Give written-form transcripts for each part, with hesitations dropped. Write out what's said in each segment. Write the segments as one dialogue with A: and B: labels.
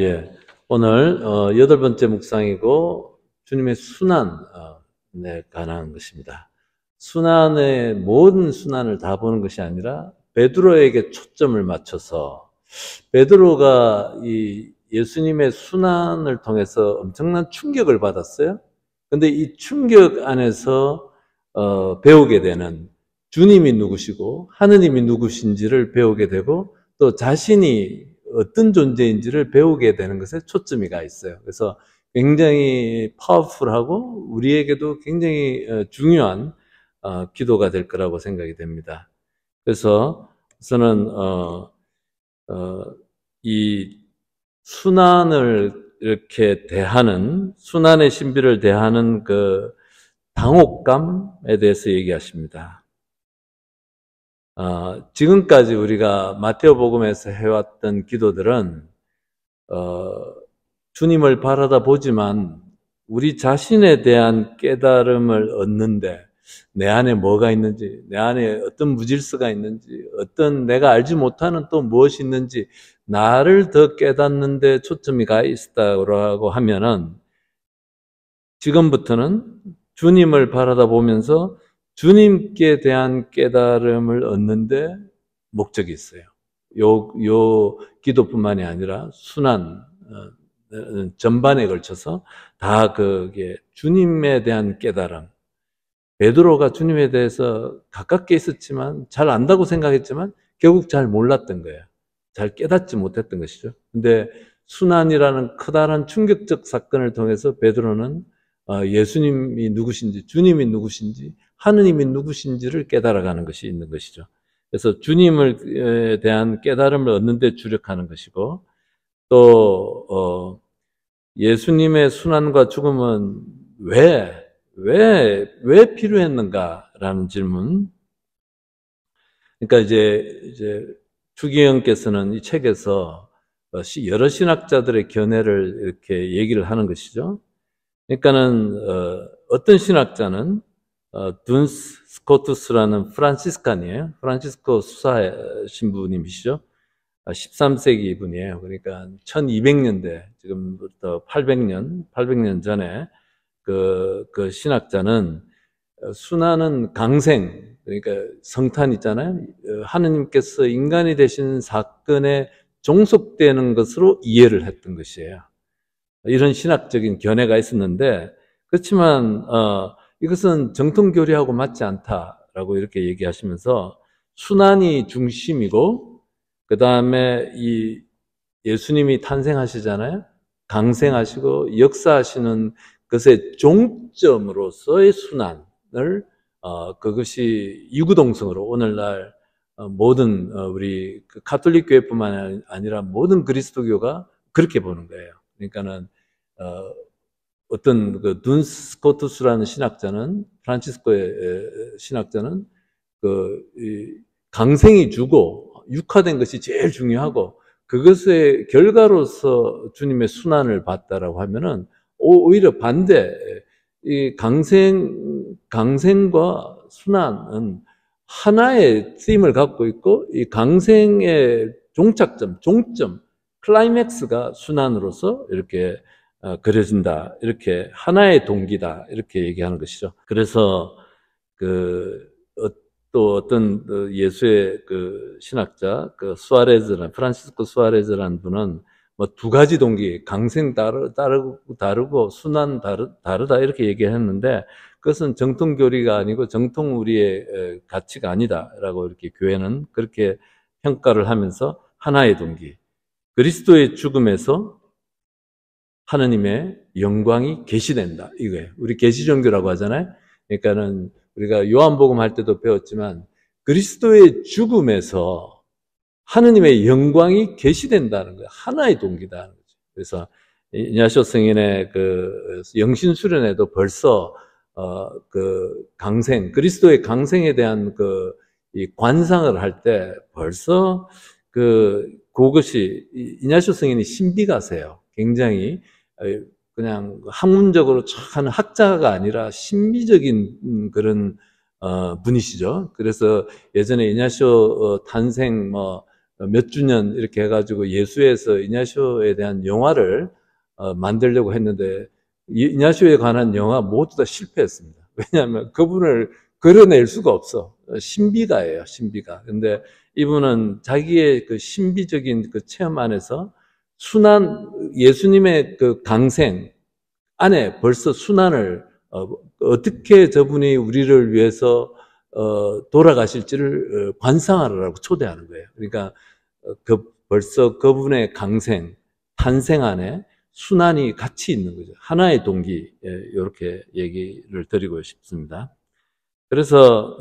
A: 예. 오늘, 8번째 묵상이고, 주님의 순환에 관한 것입니다. 순환의 모든 순환을 다 보는 것이 아니라, 베드로에게 초점을 맞춰서, 베드로가 이 예수님의 순환을 통해서 엄청난 충격을 받았어요. 근데 이 충격 안에서, 배우게 되는 주님이 누구시고, 하느님이 누구신지를 배우게 되고, 또 자신이 어떤 존재인지를 배우게 되는 것에 초점이 가 있어요. 그래서 굉장히 파워풀하고 우리에게도 굉장히 중요한 기도가 될 거라고 생각이 됩니다. 그래서 저는 이 순환을 이렇게 대하는, 순환의 신비를 대하는 그 당혹감에 대해서 얘기하십니다. 지금까지 우리가 마태오복음에서 해왔던 기도들은 주님을 바라다 보지만 우리 자신에 대한 깨달음을 얻는데 내 안에 뭐가 있는지, 내 안에 어떤 무질서가 있는지, 어떤 내가 알지 못하는 또 무엇이 있는지 나를 더 깨닫는 데 초점이 가 있다고 하면은 지금부터는 주님을 바라다 보면서 주님께 대한 깨달음을 얻는데 목적이 있어요. 요 기도뿐만이 아니라 순환 전반에 걸쳐서 다 그게 주님에 대한 깨달음. 베드로가 주님에 대해서 가깝게 있었지만 잘 안다고 생각했지만 결국 잘 몰랐던 거예요. 잘 깨닫지 못했던 것이죠. 근데 순환이라는 커다란 충격적 사건을 통해서 베드로는 예수님이 누구신지, 주님이 누구신지, 하느님이 누구신지를 깨달아가는 것이 있는 것이죠. 그래서 주님에 대한 깨달음을 얻는 데 주력하는 것이고, 또 예수님의 순환과 죽음은 왜 필요했는가라는 질문. 그러니까 이제 추기영께서는 이 책에서 여러 신학자들의 견해를 이렇게 얘기를 하는 것이죠. 그러니까는 어떤 신학자는 둔 스코투스라는 프란시스칸이에요. 프란시스코 수사 신부님이시죠. 13세기 분이에요. 그러니까 1200년대, 지금부터 800년 전에 그 신학자는 순환은 강생, 그러니까 성탄 있잖아요. 하느님께서 인간이 되신 사건에 종속되는 것으로 이해를 했던 것이에요. 이런 신학적인 견해가 있었는데, 그렇지만 이것은 정통교리하고 맞지 않다라고 이렇게 얘기하시면서 순환이 중심이고, 그 다음에 이 예수님이 탄생하시잖아요. 강생하시고 역사하시는 것의 종점으로서의 순환을 그것이 이구동성으로 오늘날 모든 우리 가톨릭 교회뿐만 아니라 모든 그리스도교가 그렇게 보는 거예요. 그러니까는 어떤 그 둔 스코투스라는 신학자는, 프란치스코의 신학자는 이 강생이 주고 육화된 것이 제일 중요하고 그것의 결과로서 주님의 순환을 받다라고 하면은 오히려 반대, 이 강생과 순환은 하나의 쓰임을 갖고 있고 이 강생의 종점, 클라이맥스가 순환으로서 이렇게 그려진다. 이렇게 하나의 동기다. 이렇게 얘기하는 것이죠. 그래서 또 어떤 예수의 신학자, 프란시스코 수아레즈라는 분은 뭐 두 가지 동기, 강생 다르고 순환 다르다 이렇게 얘기했는데 그것은 정통교리가 아니고 정통 우리의 가치가 아니다라고 이렇게 교회는 그렇게 평가를 하면서 하나의 동기, 그리스도의 죽음에서 하느님의 영광이 계시된다 이거예요. 우리 계시종교라고 하잖아요. 그러니까는 우리가 요한복음 할 때도 배웠지만 그리스도의 죽음에서 하느님의 영광이 계시된다는 거예요. 하나의 동기다는 거죠. 그래서 이냐시오 성인의 영신수련에도 벌써 그리스도의 강생에 대한 이 관상을 할 때 벌써 그것이 이냐시오 성인이 신비가세요. 굉장히 그냥 학문적으로 촥 하는 학자가 아니라 신비적인 그런 분이시죠. 그래서 예전에 이냐시오 탄생 몇 주년 이렇게 해가지고 예수에서 이냐시오에 대한 영화를 만들려고 했는데 이냐시오에 관한 영화 모두 다 실패했습니다. 왜냐하면 그분을 그려낼 수가 없어. 신비가예요, 신비가. 근데 이분은 자기의 그 신비적인 그 체험 안에서 예수님의 그 강생 안에 벌써 순환을, 어떻게 저분이 우리를 위해서, 돌아가실지를 관상하라고 초대하는 거예요. 그러니까, 벌써 그분의 강생, 탄생 안에 순환이 같이 있는 거죠. 하나의 동기, 이렇게 얘기를 드리고 싶습니다. 그래서,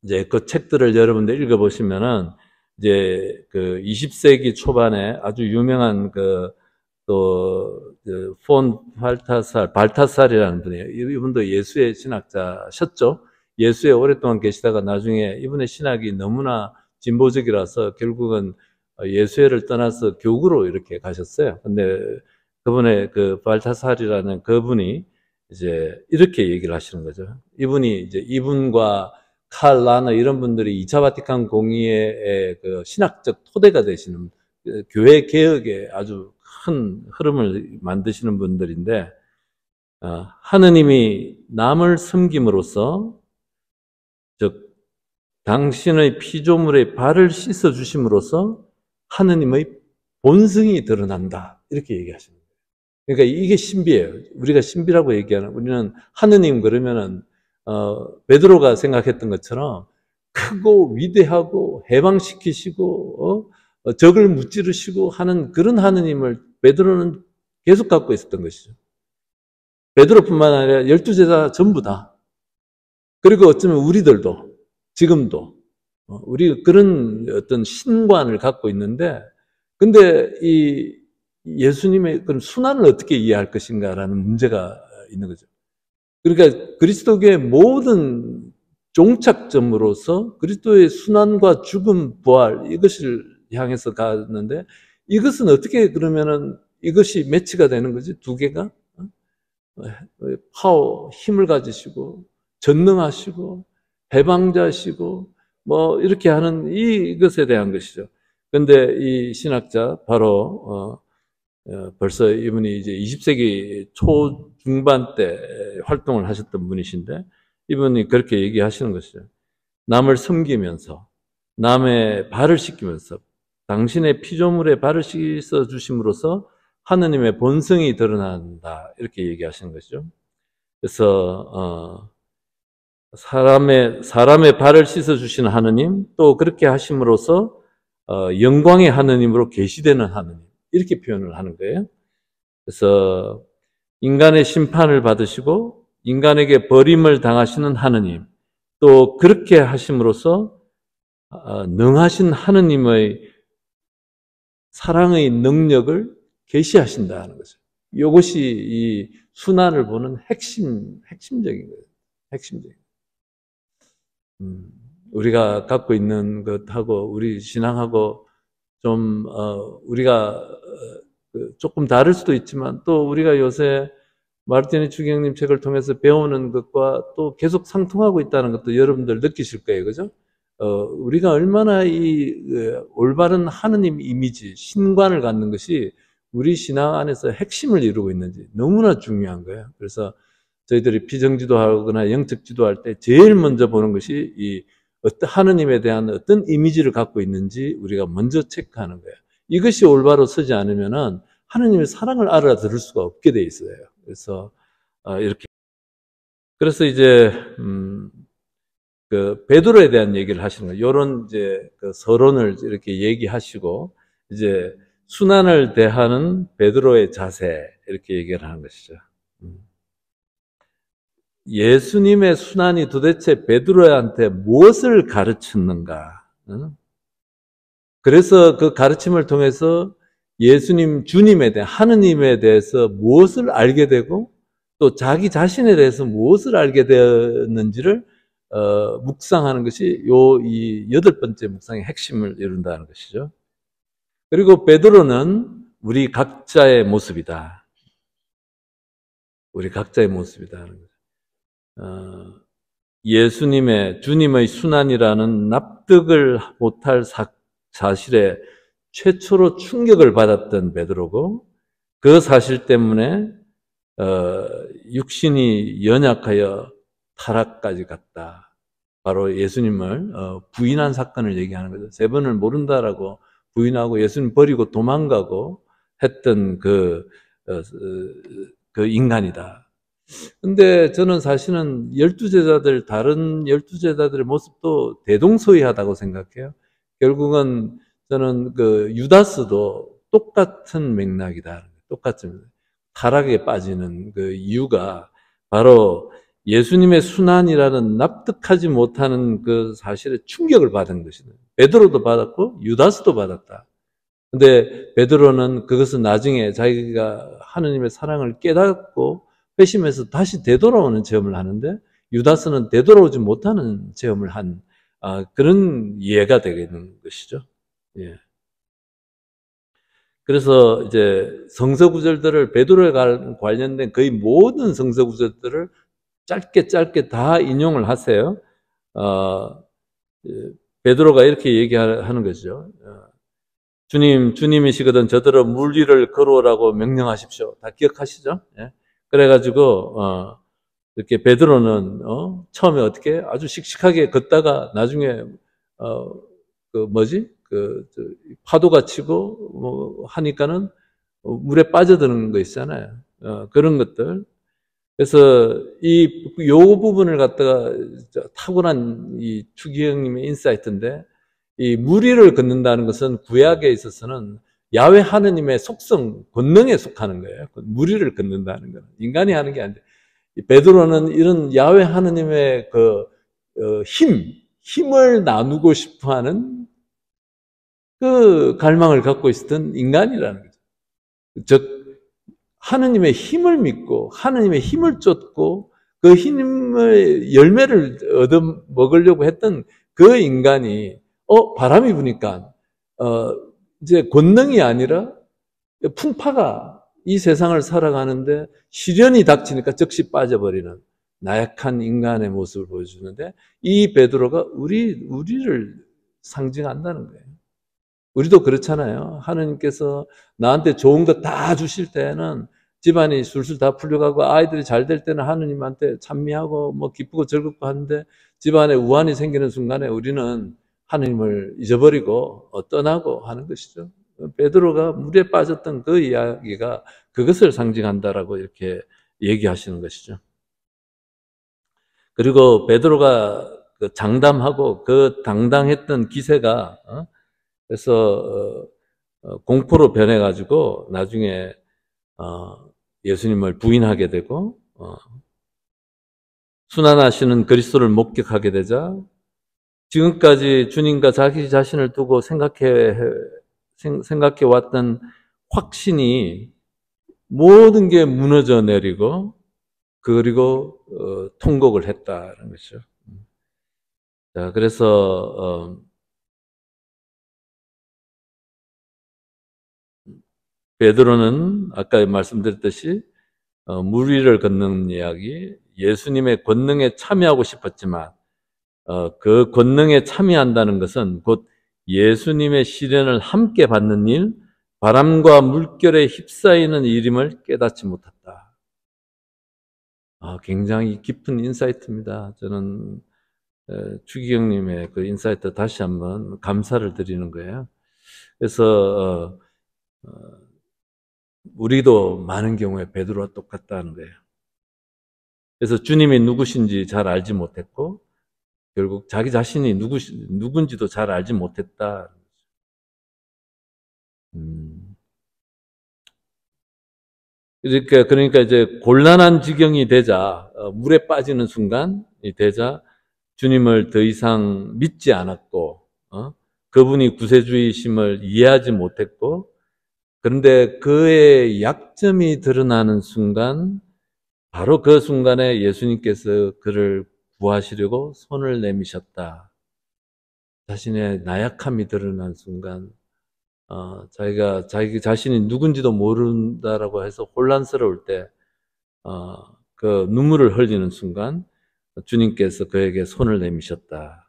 A: 이제 그 책들을 여러분들 읽어보시면은, 이제 그 20세기 초반에 아주 유명한 폰 발타살이라는 분이에요. 이분도 예수의 신학자셨죠. 예수에 오랫동안 계시다가 나중에 이분의 신학이 너무나 진보적이라서 결국은 예수회를 떠나서 교구로 이렇게 가셨어요. 근데 그분의 그 발타살이라는 그분이 이제 이렇게 얘기를 하시는 거죠. 이분이 이제 이분과 칼 라너 이런 분들이 2차 바티칸 공의의 그 신학적 토대가 되시는 교회 개혁의 아주 큰 흐름을 만드시는 분들인데, 하느님이 남을 섬김으로써, 즉 당신의 피조물의 발을 씻어 주심으로써 하느님의 본성이 드러난다, 이렇게 얘기하시는 거예요. 그러니까 이게 신비예요. 우리가 신비라고 얘기하는, 우리는 하느님 그러면은 베드로가 생각했던 것처럼 크고 위대하고 해방시키시고 적을 무찌르시고 하는 그런 하느님을 베드로는 계속 갖고 있었던 것이죠. 베드로뿐만 아니라 12제자 전부 다. 그리고 어쩌면 우리들도 지금도 우리 그런 어떤 신관을 갖고 있는데, 근데 이 예수님의 그런 순환을 어떻게 이해할 것인가라는 문제가 있는 거죠. 그러니까 그리스도교의 모든 종착점으로서 그리스도의 순환과 죽음, 부활, 이것을 향해서 갔는데, 이것은 어떻게 그러면은 이것이 매치가 되는 거지? 두 개가? 파워, 힘을 가지시고, 전능하시고, 해방자시고, 뭐, 이렇게 하는 이것에 대한 것이죠. 근데 이 신학자, 바로, 벌써 이분이 이제 20세기 초중반 때 활동을 하셨던 분이신데, 이분이 그렇게 얘기하시는 것이죠. 남을 섬기면서, 남의 발을 씻기면서, 당신의 피조물의 발을 씻어 주심으로써 하느님의 본성이 드러난다, 이렇게 얘기하시는 것이죠. 그래서 사람의 발을 씻어 주시는 하느님, 또 그렇게 하심으로써 영광의 하느님으로 계시되는 하느님, 이렇게 표현을 하는 거예요. 그래서 인간의 심판을 받으시고 인간에게 버림을 당하시는 하느님, 또 그렇게 하심으로써 능하신 하느님의 사랑의 능력을 계시하신다는 거죠. 이것이 이 순환을 보는 핵심적인 거예요. 핵심적인. 우리가 갖고 있는 것하고 우리 신앙하고 좀 우리가 조금 다를 수도 있지만, 또 우리가 요새 마르티니 추경님 책을 통해서 배우는 것과 또 계속 상통하고 있다는 것도 여러분들 느끼실 거예요, 그죠? 우리가 얼마나 이 올바른 하느님 이미지, 신관을 갖는 것이 우리 신앙 안에서 핵심을 이루고 있는지 너무나 중요한 거예요. 그래서 저희들이 피정지도하거나 영적 지도할 때 제일 먼저 보는 것이 이 어떤 하느님에 대한 어떤 이미지를 갖고 있는지 우리가 먼저 체크하는 거예요. 이것이 올바로 서지 않으면은 하느님의 사랑을 알아들을 수가 없게 돼 있어요. 그래서 이렇게, 그래서 이제 그 베드로에 대한 얘기를 하시는 거예요. 이런 이제 그 서론을 이렇게 얘기하시고, 이제 순환을 대하는 베드로의 자세, 이렇게 얘기를 하는 것이죠. 예수님의 순환이 도대체 베드로한테 무엇을 가르쳤는가? 그래서 그 가르침을 통해서 예수님, 주님에 대해, 하느님에 대해서 무엇을 알게 되고, 또 자기 자신에 대해서 무엇을 알게 되었는지를 묵상하는 것이 이 8번째 묵상의 핵심을 이룬다는 것이죠. 그리고 베드로는 우리 각자의 모습이다. 우리 각자의 모습이다 하는 거죠. 예수님의, 주님의 순환이라는 납득을 못할 사실에 최초로 충격을 받았던 베드로고 그 사실 때문에 육신이 연약하여 타락까지 갔다. 바로 예수님을 부인한 사건을 얘기하는 거죠. 3번을 모른다라고 부인하고 예수님 버리고 도망가고 했던 그 인간이다. 근데 저는 사실은 다른 12제자들의 모습도 대동소이하다고 생각해요. 결국은 저는 그 유다스도 똑같은 맥락이다. 똑같은 타락에 빠지는 그 이유가 바로 예수님의 순환이라는 납득하지 못하는 그 사실에 충격을 받은 것이다. 베드로도 받았고 유다스도 받았다. 근데 베드로는 그것은 나중에 자기가 하느님의 사랑을 깨닫고 회심해서 다시 되돌아오는 체험을 하는데 유다스는 되돌아오지 못하는 체험을 한 그런 이해가 되는 것이죠. 예. 그래서 이제 성서구절들을 베드로에 관련된 거의 모든 성서구절들을 짧게 다 인용을 하세요. 베드로가 이렇게 얘기하는 것이죠. 주님이시거든 저들은 물 위를 걸어오라고 명령하십시오. 다 기억하시죠? 예. 그래가지고 이렇게 베드로는 처음에 어떻게 아주 씩씩하게 걷다가 나중에 파도가 치고 뭐 하니까는 물에 빠져드는 거 있잖아요. 그런 것들. 그래서 요 부분을 갖다가 타고난 이 추기경님의 인사이트인데 이 물 위를 걷는다는 것은 구약에 있어서는 야훼 하느님의 속성, 권능에 속하는 거예요. 물 위를 걷는다는 거는 인간이 하는 게 아닌데 베드로는 이런 야훼 하느님의 힘을 나누고 싶어하는 그 갈망을 갖고 있었던 인간이라는 거죠. 즉 하느님의 힘을 믿고 하느님의 힘을 쫓고 그 힘의 열매를 얻어 먹으려고 했던 그 인간이 바람이 부니까 이제 권능이 아니라 풍파가 이 세상을 살아가는데 시련이 닥치니까 즉시 빠져버리는 나약한 인간의 모습을 보여주는데 이 베드로가 우리를 상징한다는 거예요. 우리도 그렇잖아요. 하느님께서 나한테 좋은 거 다 주실 때는 집안이 술술 다 풀려가고 아이들이 잘 될 때는 하느님한테 찬미하고 뭐 기쁘고 즐겁고 하는데 집안에 우환이 생기는 순간에 우리는 하느님을 잊어버리고 떠나고 하는 것이죠. 베드로가 물에 빠졌던 그 이야기가 그것을 상징한다라고 이렇게 얘기하시는 것이죠. 그리고 베드로가 그 장담하고 그 당당했던 기세가 그래서 공포로 변해가지고 나중에 예수님을 부인하게 되고 순환하시는 그리스도를 목격하게 되자 지금까지 주님과 자기 자신을 두고 생각해 왔던 확신이 모든 게 무너져 내리고 그리고 통곡을 했다는 것이죠. 자, 그래서 베드로는 아까 말씀드렸듯이 물 위를 걷는 이야기, 예수님의 권능에 참여하고 싶었지만 그 권능에 참여한다는 것은 곧 예수님의 시련을 함께 받는 일, 바람과 물결에 휩싸이는 일임을 깨닫지 못했다. 굉장히 깊은 인사이트입니다. 저는 추기경님의 그 인사이트 다시 한번 감사를 드리는 거예요. 그래서 우리도 많은 경우에 베드로와 똑같다는 거예요. 그래서 주님이 누구신지 잘 알지 못했고 결국 자기 자신이 누군지도 잘 알지 못했다. 그러니까 이제 곤란한 지경이 되자, 물에 빠지는 순간이 되자, 주님을 더 이상 믿지 않았고, 그분이 구세주이심을 이해하지 못했고, 그런데 그의 약점이 드러나는 순간, 바로 그 순간에 예수님께서 그를 구하시려고 손을 내미셨다. 자신의 나약함이 드러난 순간, 자기가 자기 자신이 누군지도 모른다라고 해서 혼란스러울 때, 그 눈물을 흘리는 순간, 주님께서 그에게 손을 내미셨다.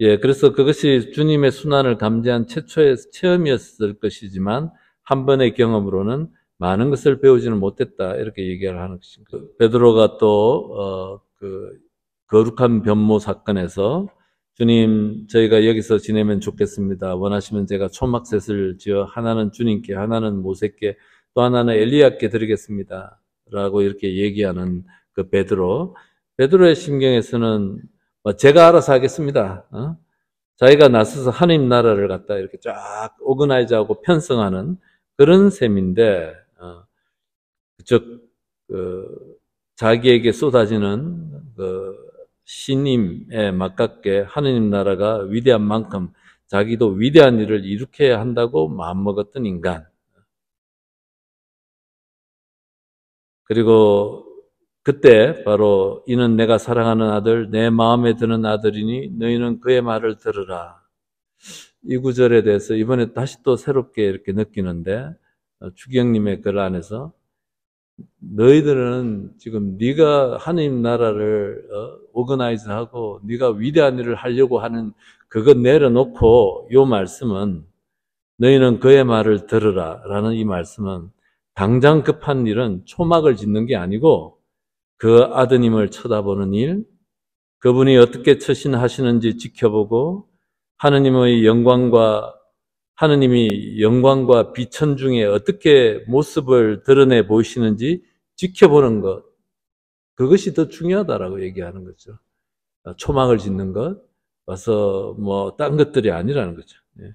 A: 예, 그래서 그것이 주님의 순환을 감지한 최초의 체험이었을 것이지만 한 번의 경험으로는 많은 것을 배우지는 못했다. 이렇게 얘기를 하는 것입니다. 베드로가 또 거룩한 변모 사건에서 주님, 저희가 여기서 지내면 좋겠습니다. 원하시면 제가 초막셋을 지어 하나는 주님께, 하나는 모세께, 또 하나는 엘리야께 드리겠습니다. 라고 이렇게 얘기하는 그 베드로의 심경에서는 제가 알아서 하겠습니다. 자기가 나서서 하나님 나라를 갖다 이렇게 쫙 오거나이즈하고 편성하는 그런 셈인데, 즉, 자기에게 쏟아지는 신임에 맞깝게 하느님 나라가 위대한 만큼 자기도 위대한 일을 일으켜야 한다고 마음먹었던 인간. 그리고 그때 바로 이는 내가 사랑하는 아들, 내 마음에 드는 아들이니 너희는 그의 말을 들으라. 이 구절에 대해서 이번에 다시 또 새롭게 이렇게 느끼는데, 주기영님의 글 안에서 너희들은 지금 네가 하나님 나라를 오거나이즈하고 네가 위대한 일을 하려고 하는 그거 내려놓고 이 말씀은 너희는 그의 말을 들으라 라는 이 말씀은 당장 급한 일은 초막을 짓는 게 아니고 그 아드님을 쳐다보는 일, 그분이 어떻게 처신하시는지 지켜보고 하느님이 영광과 비천 중에 어떻게 모습을 드러내 보이시는지 지켜보는 것, 그것이 더 중요하다라고 얘기하는 거죠. 초막을 짓는 것, 와서 딴 것들이 아니라는 거죠. 예.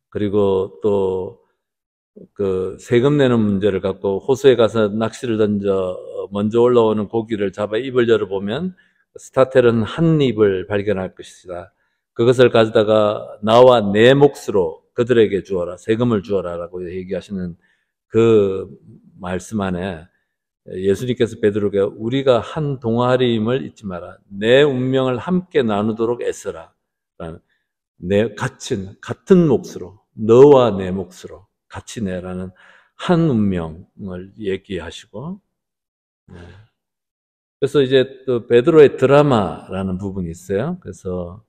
A: 그리고 또 세금 내는 문제를 갖고 호수에 가서 낚시를 던져 먼저 올라오는 고기를 잡아 입을 열어보면 스타텔은 한 입을 발견할 것이다. 그것을 가져다가 나와 내 몫으로 그들에게 주어라. 세금을 주어라 라고 얘기하시는 그 말씀 안에 예수님께서 베드로에게 우리가 한 동아리임을 잊지 마라. 내 운명을 함께 나누도록 애써라. 같은 몫으로, 너와 내 몫으로 같이 내라는 한 운명을 얘기하시고, 그래서 이제 또 베드로의 드라마라는 부분이 있어요. 그래서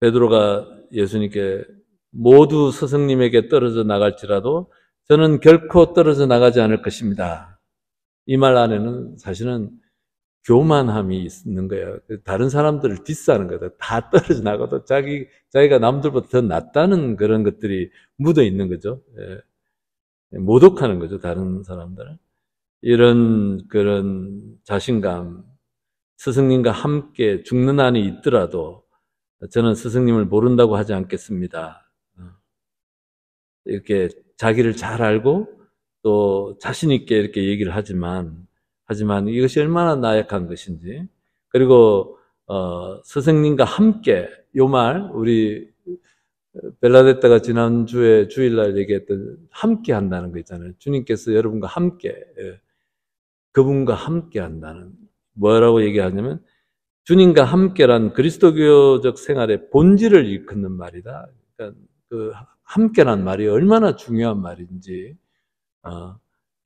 A: 베드로가 예수님께 모두 스승님에게 떨어져 나갈지라도 저는 결코 떨어져 나가지 않을 것입니다. 이 말 안에는 사실은 교만함이 있는 거예요. 다른 사람들을 디스하는 거다. 다 떨어져 나가도 자기가 남들보다 더 낫다는 그런 것들이 묻어 있는 거죠. 예. 모독하는 거죠, 다른 사람들을. 그런 자신감, 스승님과 함께 죽는 한이 있더라도 저는 스승님을 모른다고 하지 않겠습니다. 이렇게 자기를 잘 알고 또 자신 있게 이렇게 얘기를 하지만 이것이 얼마나 나약한 것인지, 그리고 스승님과 함께 요 말 우리 벨라데타가 지난주에 주일날 얘기했던 함께 한다는 거 있잖아요. 주님께서 여러분과 함께, 그분과 함께 한다는, 뭐라고 얘기하냐면 주님과 함께란 그리스도교적 생활의 본질을 일컫는 말이다. 그러니까 그 함께란 말이 얼마나 중요한 말인지,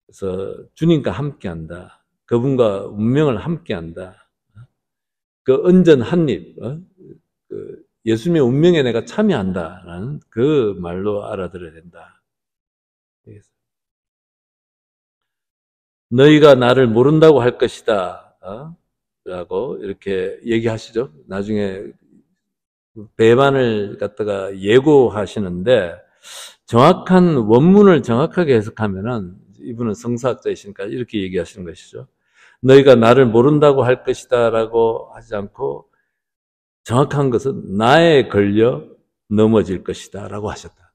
A: 그래서 주님과 함께한다. 그분과 운명을 함께한다. 그 언전 한입, 예수님의 운명에 내가 참여한다라는 그 말로 알아들어야 된다. 너희가 나를 모른다고 할 것이다. 라고 이렇게 얘기하시죠. 나중에 배반을 갖다가 예고하시는데 정확한 원문을 정확하게 해석하면은 이분은 성사학자이시니까 이렇게 얘기하시는 것이죠. 너희가 나를 모른다고 할 것이다 라고 하지 않고 정확한 것은 나에 걸려 넘어질 것이다 라고 하셨다.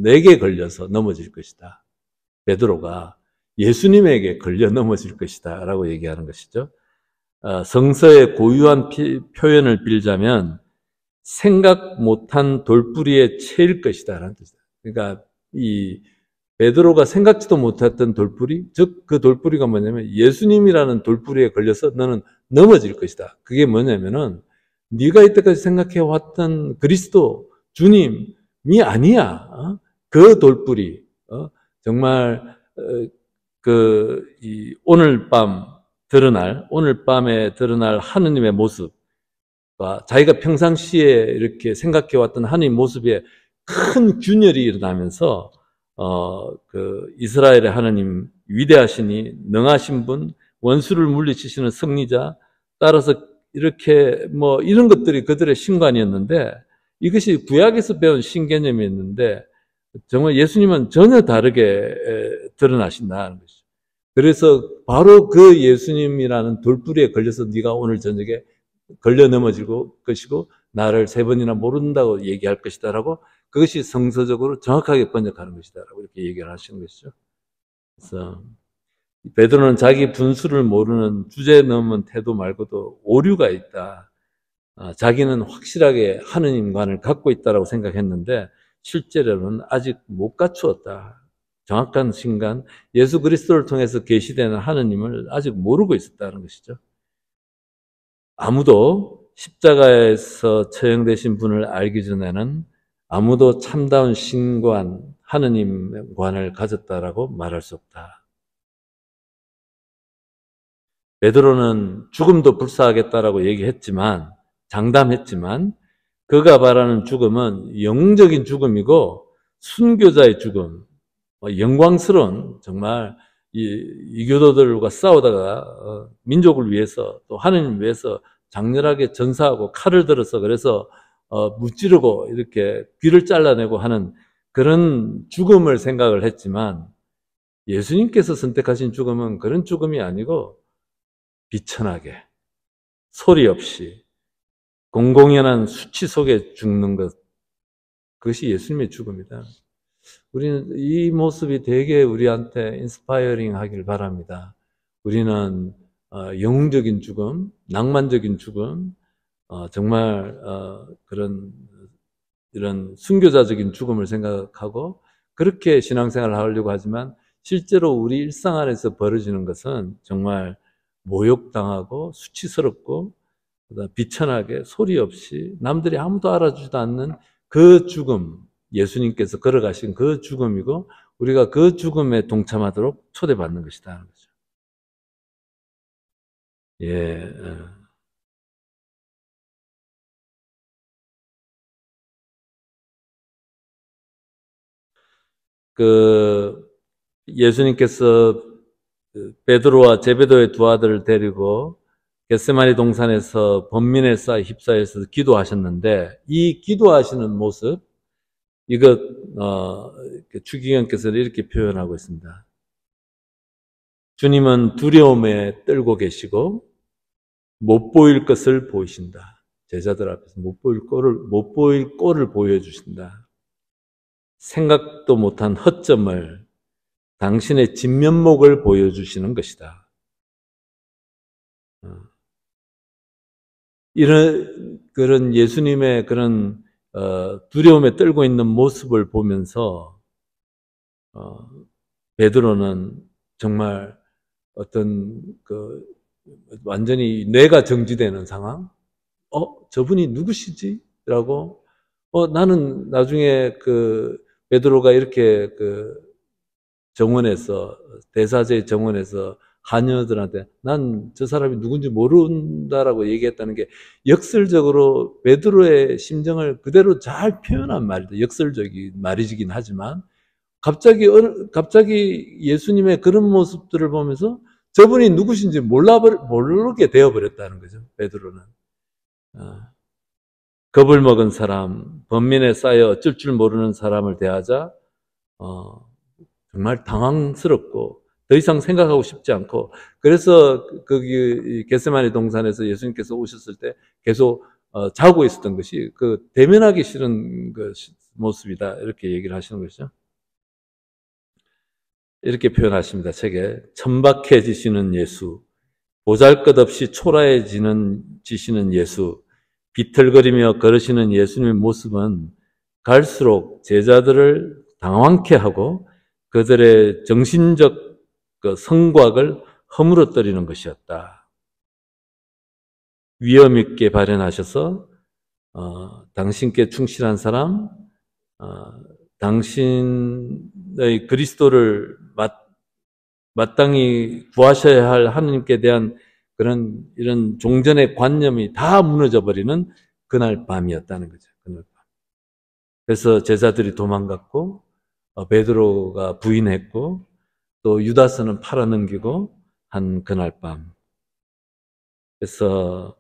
A: 내게 걸려서 넘어질 것이다. 베드로가 예수님에게 걸려 넘어질 것이다 라고 얘기하는 것이죠. 성서의 고유한 표현을 빌자면 생각 못한 돌뿌리에 채일 것이다 라는 뜻이다. 그러니까 이 베드로가 생각지도 못했던 돌뿌리, 즉 그 돌뿌리가 뭐냐면 예수님이라는 돌뿌리에 걸려서 너는 넘어질 것이다. 그게 뭐냐면은 네가 이때까지 생각해왔던 그리스도 주님이 아니야. 그 돌뿌리, 정말 오늘 밤에 드러날 하느님의 모습과 자기가 평상시에 이렇게 생각해왔던 하느님 모습에 큰 균열이 일어나면서 이스라엘의 하느님 위대하시니 능하신 분, 원수를 물리치시는 승리자, 따라서 이렇게 이런 것들이 그들의 신관이었는데, 이것이 구약에서 배운 신개념이었는데 정말 예수님은 전혀 다르게 드러나신다는 것이죠. 그래서 바로 그 예수님이라는 돌부리에 걸려서 네가 오늘 저녁에 걸려 넘어질 것이고 나를 3번이나 모른다고 얘기할 것이다라고, 그것이 성서적으로 정확하게 번역하는 것이다라고 이렇게 얘기를 하시는 것이죠. 그래서 베드로는 자기 분수를 모르는 주제 넘은 태도 말고도 오류가 있다. 자기는 확실하게 하느님관을 갖고 있다라고 생각했는데 실제로는 아직 못 갖추었다. 정확한 신간, 예수 그리스도를 통해서 계시되는 하느님을 아직 모르고 있었다는 것이죠. 아무도 십자가에서 처형되신 분을 알기 전에는 아무도 참다운 신관, 하느님관을 가졌다라고 말할 수 없다. 베드로는 죽음도 불사하겠다라고 얘기했지만, 장담했지만, 그가 말하는 죽음은 영적인 죽음이고 순교자의 죽음, 영광스러운, 정말 이교도들과 싸우다가 민족을 위해서 또 하느님 위해서 장렬하게 전사하고 칼을 들어서 그래서 무찌르고 이렇게 귀를 잘라내고 하는 그런 죽음을 생각을 했지만, 예수님께서 선택하신 죽음은 그런 죽음이 아니고 비천하게 소리 없이 공공연한 수치 속에 죽는 것, 그것이 예수님의 죽음이다. 우리는 이 모습이 되게 우리한테 인스파이어링 하길 바랍니다. 우리는 영웅적인 죽음, 낭만적인 죽음, 정말 이런 순교자적인 죽음을 생각하고 그렇게 신앙생활을 하려고 하지만 실제로 우리 일상 안에서 벌어지는 것은 정말 모욕당하고 수치스럽고 비천하게 소리 없이 남들이 아무도 알아주지도 않는 그 죽음, 예수님께서 걸어가신 그 죽음이고 우리가 그 죽음에 동참하도록 초대받는 것이다. 예. 예수님께서 베드로와 제베도의 두 아들을 데리고 겟세마니 동산에서 번민에 휩싸여서 기도하셨는데, 이 기도하시는 모습, 이것 추기경께서는 이렇게 표현하고 있습니다. 주님은 두려움에 떨고 계시고 못 보일 것을 보이신다. 제자들 앞에서 못 보일 꼴을 보여주신다. 생각도 못한 허점을, 당신의 진면목을 보여주시는 것이다. 그런 예수님의 그런 두려움에 떨고 있는 모습을 보면서 베드로는 정말 어떤 완전히 뇌가 정지되는 상황. 저분이 누구시지? 라고. 나는 나중에 베드로가 이렇게 정원에서, 대사제 정원에서 하녀들한테 난 저 사람이 누군지 모른다라고 얘기했다는 게 역설적으로 베드로의 심정을 그대로 잘 표현한 말이다. 역설적인 말이긴 하지만 갑자기 예수님의 그런 모습들을 보면서 저분이 누구신지 모르게 되어버렸다는 거죠. 베드로는. 겁을 먹은 사람, 번민에 쌓여 어쩔 줄 모르는 사람을 대하자 정말 당황스럽고 더 이상 생각하고 싶지 않고, 그래서 거기 겟세마니 동산에서 예수님께서 오셨을 때 계속 자고 있었던 것이 대면하기 싫은 모습이다, 이렇게 얘기를 하시는 것이죠. 이렇게 표현하십니다. 책에. 천박해지시는 예수, 보잘것없이 초라해지시는 예수, 비틀거리며 걸으시는 예수님의 모습은 갈수록 제자들을 당황케 하고 그들의 정신적 성곽을 허물어뜨리는 것이었다. 위엄 있게 발현하셔서 당신께 충실한 사람, 당신의 너희 그리스도를 마땅히 구하셔야 할 하느님께 대한 그런 이런 종전의 관념이 다 무너져 버리는 그날 밤이었다는 거죠. 그날 밤. 그래서 제자들이 도망갔고 베드로가 부인했고 또 유다스는 팔아넘기고 한 그날 밤. 그래서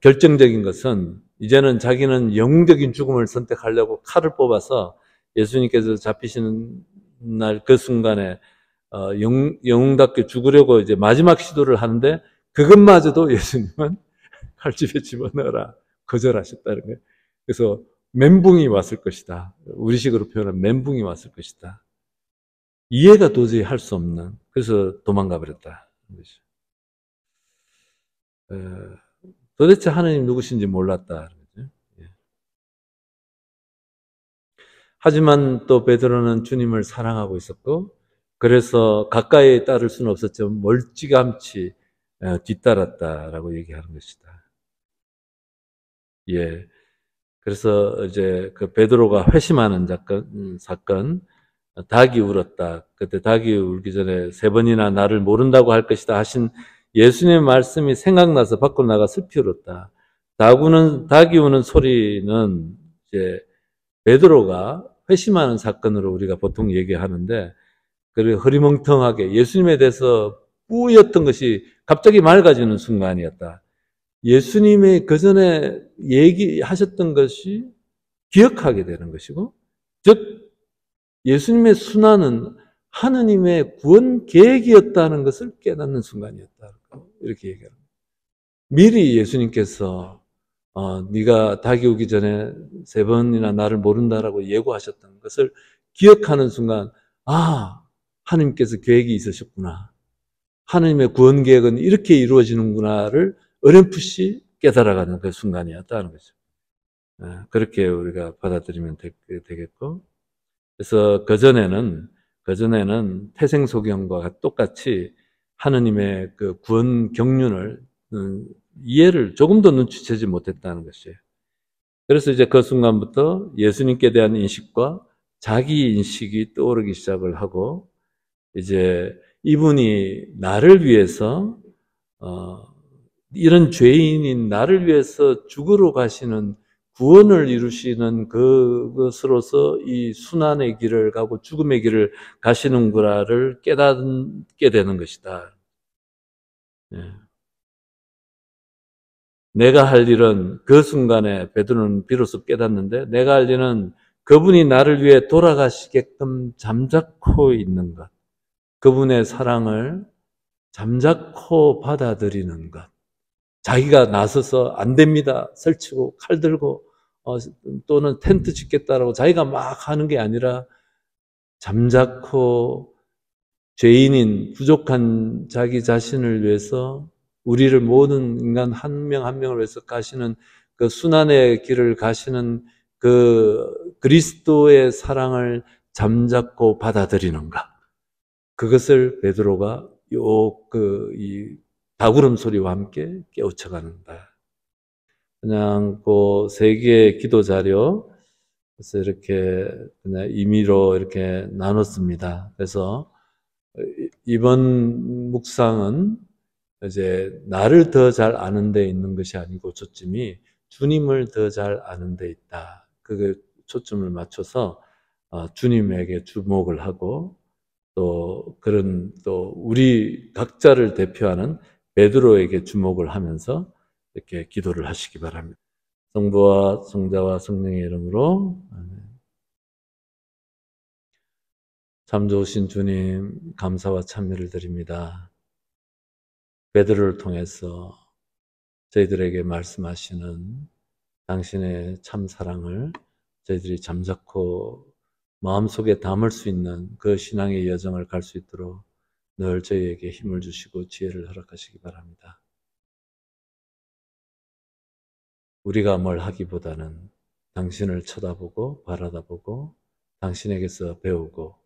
A: 결정적인 것은 이제는 자기는 영웅적인 죽음을 선택하려고 칼을 뽑아서 예수님께서 잡히시는 날 그 순간에 영웅답게 죽으려고 이제 마지막 시도를 하는데 그것마저도 예수님은 칼집에 집어넣어라 거절하셨다는 거예요. 그래서 멘붕이 왔을 것이다. 우리식으로 표현하면 멘붕이 왔을 것이다. 이해가 도저히 할 수 없는, 그래서 도망가 버렸다. 도대체 하나님 누구신지 몰랐다. 하지만 또 베드로는 주님을 사랑하고 있었고, 그래서 가까이 따를 수는 없었지만 멀찌감치 뒤따랐다라고 얘기하는 것이다. 예. 그래서 이제 그 베드로가 회심하는 사건, 닭이 울었다. 그때 닭이 울기 전에 3번이나 나를 모른다고 할 것이다 하신 예수님의 말씀이 생각나서 밖으로 나가 슬피 울었다. 닭이 우는 소리는 이제 베드로가 회심하는 사건으로 우리가 보통 얘기하는데, 그리고 흐리멍텅하게 예수님에 대해서 뿌였던 것이 갑자기 맑아지는 순간이었다. 예수님의 그 전에 얘기하셨던 것이 기억하게 되는 것이고, 즉 예수님의 순환은 하느님의 구원 계획이었다는 것을 깨닫는 순간이었다. 이렇게 얘기합니다. 미리 예수님께서 네가 닭이 오기 전에 3번이나 나를 모른다라고 예고하셨던 것을 기억하는 순간, 하느님께서 계획이 있으셨구나. 하느님의 구원 계획은 이렇게 이루어지는구나를 어렴풋이 깨달아가는 그 순간이었다는 거죠. 그렇게 우리가 받아들이면 되겠고, 그래서 그전에는 태생소경과 똑같이 하느님의 그 구원 경륜을 이해를 조금도 눈치채지 못했다는 것이에요. 그래서 이제 그 순간부터 예수님께 대한 인식과 자기 인식이 떠오르기 시작을 하고, 이제 이분이 나를 위해서 이런 죄인인 나를 위해서 죽으러 가시는, 구원을 이루시는 그것으로서 이 순환의 길을 가고 죽음의 길을 가시는구나를 깨닫게 되는 것이다. 내가 할 일은, 그 순간에 베드로는 비로소 깨닫는데, 내가 할 일은 그분이 나를 위해 돌아가시게끔 잠자코 있는 것, 그분의 사랑을 잠자코 받아들이는 것. 자기가 나서서 안 됩니다, 설치고 칼 들고 또는 텐트 짓겠다라고 자기가 막 하는 게 아니라, 잠자코 죄인인 부족한 자기 자신을 위해서, 우리를 모든 인간 한 명 한 명을 위해서 가시는 그 순환의 길을 가시는 그 그리스도의 사랑을 잠자코 받아들이는가. 그것을 베드로가 이 다구름 소리와 함께 깨우쳐가는다. 그냥 그 3개의 기도 자료, 그래서 이렇게 그냥 임의로 이렇게 나눴습니다. 그래서 이번 묵상은 이제 나를 더 잘 아는 데 있는 것이 아니고, 초점이 주님을 더 잘 아는 데 있다. 그게 초점을 맞춰서 주님에게 주목을 하고, 또 우리 각자를 대표하는 베드로에게 주목을 하면서 이렇게 기도를 하시기 바랍니다. 성부와 성자와 성령의 이름으로. 참 좋으신 주님, 감사와 찬미를 드립니다. 베드로를 통해서 저희들에게 말씀하시는 당신의 참 사랑을 저희들이 잠자코 마음속에 담을 수 있는 그 신앙의 여정을 갈 수 있도록 늘 저희에게 힘을 주시고 지혜를 허락하시기 바랍니다. 우리가 뭘 하기보다는 당신을 쳐다보고 바라다보고 당신에게서 배우고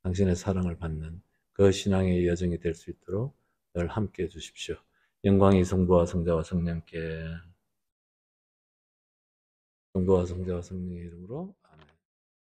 A: 당신의 사랑을 받는 그 신앙의 여정이 될 수 있도록 늘 함께해 주십시오. 영광이 성부와 성자와 성령께, 성부와 성자와 성령의 이름으로